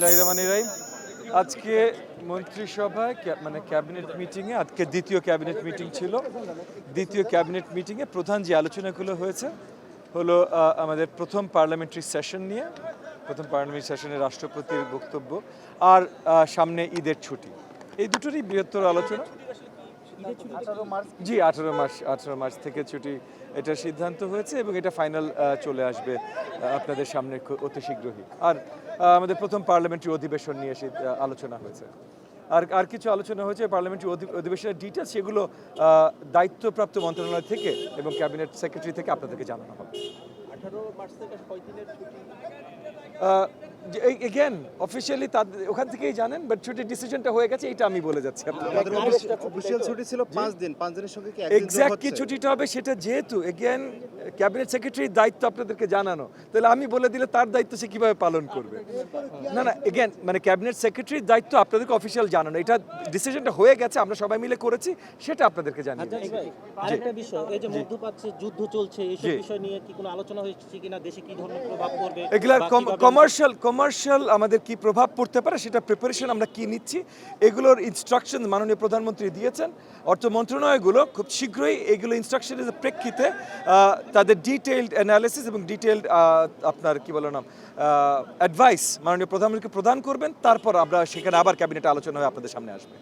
বিসমিল্লাহির রহমানির রহিম। আজকে মন্ত্রিসভায় মানে ক্যাবিনেট মিটিংয়ে আজকে দ্বিতীয় ক্যাবিনেট মিটিং ছিল। দ্বিতীয় ক্যাবিনেট মিটিংয়ে প্রধান যে আলোচনাগুলো হয়েছে হলো আমাদের প্রথম পার্লামেন্টারি সেশন নিয়ে, প্রথম পার্লামেন্টারি সেশনে রাষ্ট্রপতির বক্তব্য আর সামনে ঈদের ছুটি, এই দুটোরই বৃহত্তর আলোচনা। জি, 18 মার্চ থেকে ছুটি, এটা সিদ্ধান্ত হয়েছে এবং এটা ফাইনাল চলে আসবে আপনাদের সামনে অতি শীঘ্রই। আর আমাদের প্রথম পার্লামেন্টারি অধিবেশন নিয়ে আলোচনা হয়েছে। আর কিছু আলোচনা হয়েছে পার্লামেন্টারি অধিবেশনের ডিটেলস, সেগুলো দায়িত্বপ্রাপ্ত মন্ত্রণালয় থেকে এবং ক্যাবিনেট সেক্রেটারি থেকে আপনাদেরকে জানানো হবে। 18 মার্চ থেকে কয় দিনের ছুটি? এগেন অফিসিয়ালি তাদের ওখান থেকেই জানেন, বাট ছুটির ডিসিশনটা হয়ে গেছে, এটা আমি বলে যাচ্ছি আপনাদের। আমাদের অফিশিয়াল ছুটি ছিল 5 দিন, 5 দিনের সঙ্গে কি একদিন যোগ এক্স্যাক্ট কি হচ্ছে? ছুটিটা হবে সেটা যেহেতু এগেন ক্যাবিনেট সেক্রেটারির দায়িত্ব আপনাদেরকে জানানো, তাহলে আমি বলে দিলে তার দায়িত্ব সে কিভাবে পালন করবে? না এগেন মানে ক্যাবিনেট সেক্রেটারির দায়িত্ব আপনাদেরকে অফিসিয়াল জানানো, এটা ডিসিশনটা হয়ে গেছে, আমরা সবাই মিলে করেছি, সেটা আপনাদেরকে জানিয়ে দিচ্ছি। আরেকটা বিষয়, এই যে মধ্যপ্রাচ্যে যুদ্ধ চলছে, এইসব বিষয় নিয়ে কি কোনো আলোচনা হয়েছে কিনা? দেশে কি ধরনের প্রভাব পড়বে? এগুলার কমার্শিয়াল আমাদের কি প্রভাব পড়তে পারে সেটা প্রিপারেশন আমরা কি নিচ্ছি, এগুলোর ইনস্ট্রাকশন মাননীয় প্রধানমন্ত্রী দিয়েছেন। অর্থ মন্ত্রণালয়গুলো খুব শীঘ্রই এগুলো ইনস্ট্রাকশনের প্রেক্ষিতে তাদের ডিটেইলড অ্যানালিসিস এবং ডিটেইলড আপনার কি বলে নাম অ্যাডভাইস মাননীয় প্রধানমন্ত্রীকে প্রদান করবেন, তারপর আমরা সেখানে আবার ক্যাবিনেটে আলোচনা হয়ে আপনাদের সামনে আসবে।